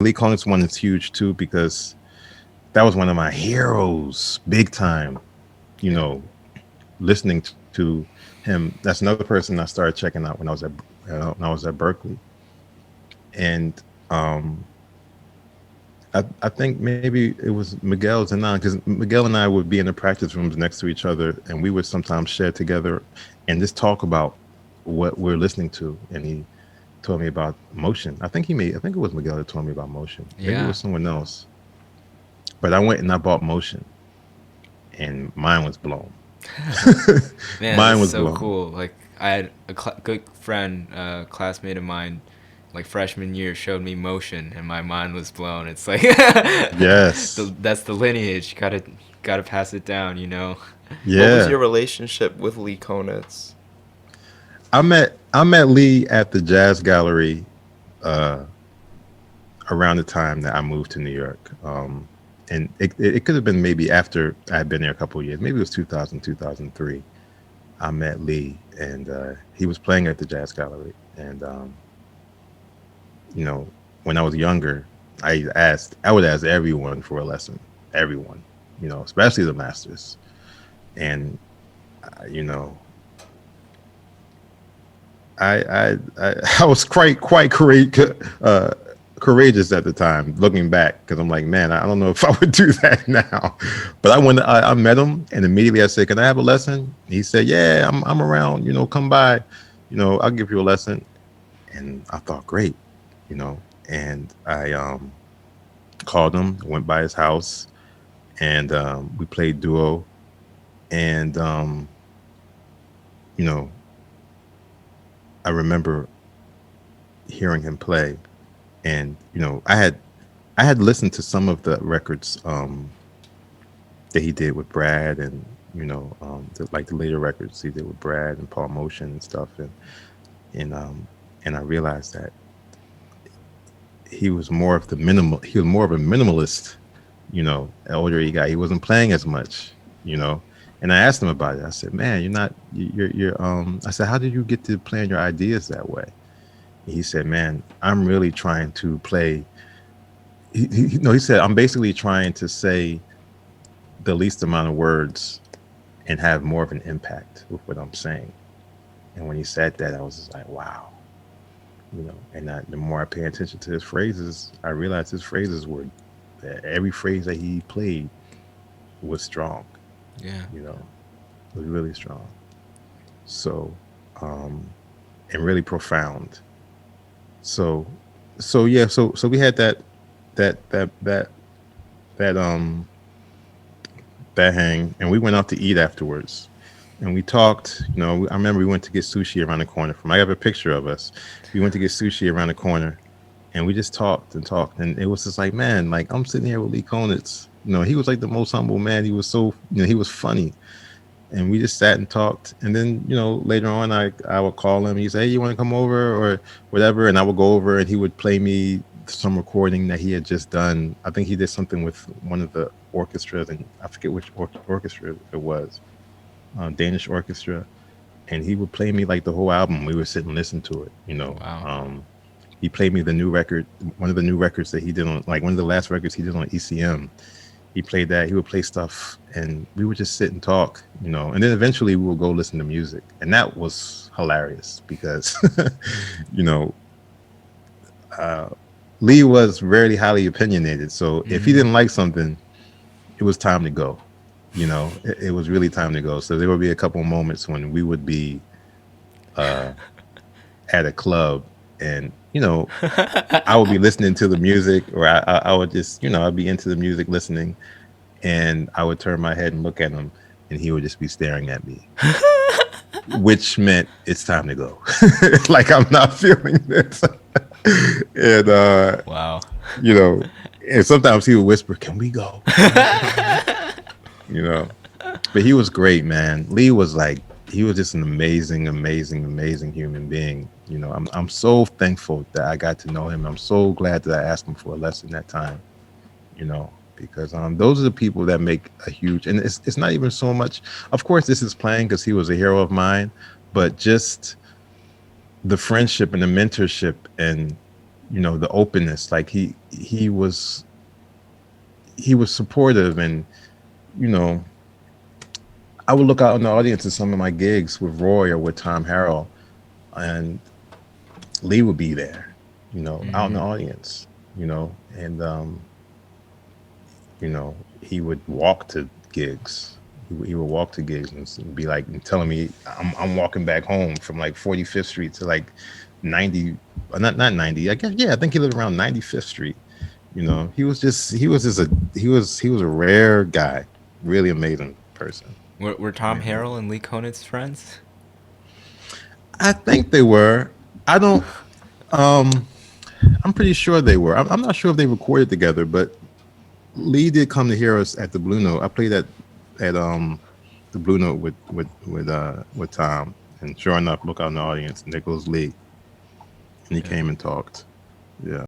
Lee Konitz one is huge too, because that was one of my heroes, big time. You Yeah. know, listening to him. That's another person I started checking out when I was at Berkeley, and um, I think maybe it was Miguel's and I, because Miguel and I would be in the practice rooms next to each other, and we would sometimes share together and just talk about what we're listening to. And he told me about motion. I think it was Miguel that told me about motion. Maybe it Yeah. was someone else. But I went and I bought motion, and mine was blown. Man, Mine that's was so blown. cool. Like I had a good friend, classmate of mine, like freshman year, showed me motion, and my mind was blown. It's like Yes. that's the lineage. Gotta pass it down, you know. What was Yeah. your relationship with Lee Konitz? I met Lee at the Jazz Gallery uh, around the time that I moved to New York. And it could have been maybe after I had been there a couple of years. Maybe it was 2000, 2003. I met Lee, and he was playing at the Jazz Gallery. And, you know, when I was younger, I would ask everyone for a lesson, everyone, you know, especially the masters. And, you know, I was quite courageous at the time, looking back, because I'm like, man, I don't know if I would do that now. But I met him, and immediately I said, "Can I have a lesson?" He said, "Yeah, I'm around. You know, come by. You know, I'll give you a lesson." And I thought, great, you know. And I called him, went by his house, and we played duo. And you know, I remember hearing him play, and you know, I had listened to some of the records that he did with Brad, and you know, like the later records he did with Brad and Paul Motion and stuff, and and I realized that he was more of a minimalist. You know, the older he got, he wasn't playing as much. You know, and I asked him about it. I said, "Man, you're not you're." I said, "How did you get to playing your ideas that way?" He said, "Man, I'm really trying to play." No, he said, "I'm basically trying to say the least amount of words and have more of an impact with what I'm saying." And when he said that, I was just like, "Wow." You know, and the more I pay attention to his phrases, I realized his phrases were every phrase that he played was strong. Yeah. You know, was really strong. So, um, and really profound. So, yeah. So we had that that that that that hang, and we went out to eat afterwards, and we talked. You know, I remember we went to get sushi around the corner from. I have a picture of us. We went to get sushi around the corner, and we just talked and talked, and it was just like, man, like I'm sitting here with Lee Konitz. You know, he was like the most humble man. He was so, you know, he was funny, and we just sat and talked. And then, you know, later on, I would call him. He'd say, "Hey, you want to come over or whatever?" And I would go over, and he would play me some recording that he had just done. I think he did something with one of the orchestras, and I forget which orchestra it was, Danish orchestra. And he would play me like the whole album. We would sit and listen to it. You know, Wow. he played me the new record, one of the new records that he did on, like one of the last records he did on ECM. He played that. He would play stuff, and we would just sit and talk, you know. And then eventually we would go listen to music, and that was hilarious because, you know, uh, Lee was very highly opinionated. So if he Hmm. didn't like something, it was time to go. You know, it was really time to go. So there would be a couple of moments when we would be uh, at a club, and you know, I would be listening to the music, or I would just, you know, I'd be into the music, listening, and I would turn my head and look at him, and he would just be staring at me, which meant it's time to go. Like I'm not feeling this, and Wow. you know, and sometimes he would whisper, "Can we go? Can we go?" You know, but he was great, man. Lee was like, he was just an amazing, amazing, amazing human being. You know, I'm so thankful that I got to know him. I'm so glad that I asked him for a lesson that time. You know, because those are the people that make a huge. And it's not even so much. Of course, this is playing because he was a hero of mine, but just the friendship and the mentorship and you know, the openness. Like he was supportive, and you know, I would look out in the audience at some of my gigs with Roy or with Tom Harrell, and Lee would be there, you know, out in the audience, you know, and you know, he would walk to gigs. He would walk to gigs and be like, and telling me I'm walking back home from like 45th Street to like 90, not 90. I guess yeah, I think he lived around 95th Street. You know, he was just he was a rare guy, really amazing person. Were Tom Harrell and Lee Konitz friends? I think they were. I don't. Um, I'm pretty sure they were. I'm not sure if they recorded together, but Lee did come to hear us at the Blue Note. I played at the Blue Note with Tom, and sure enough, look out in the audience, and there goes Lee, and he came and talked. Yeah.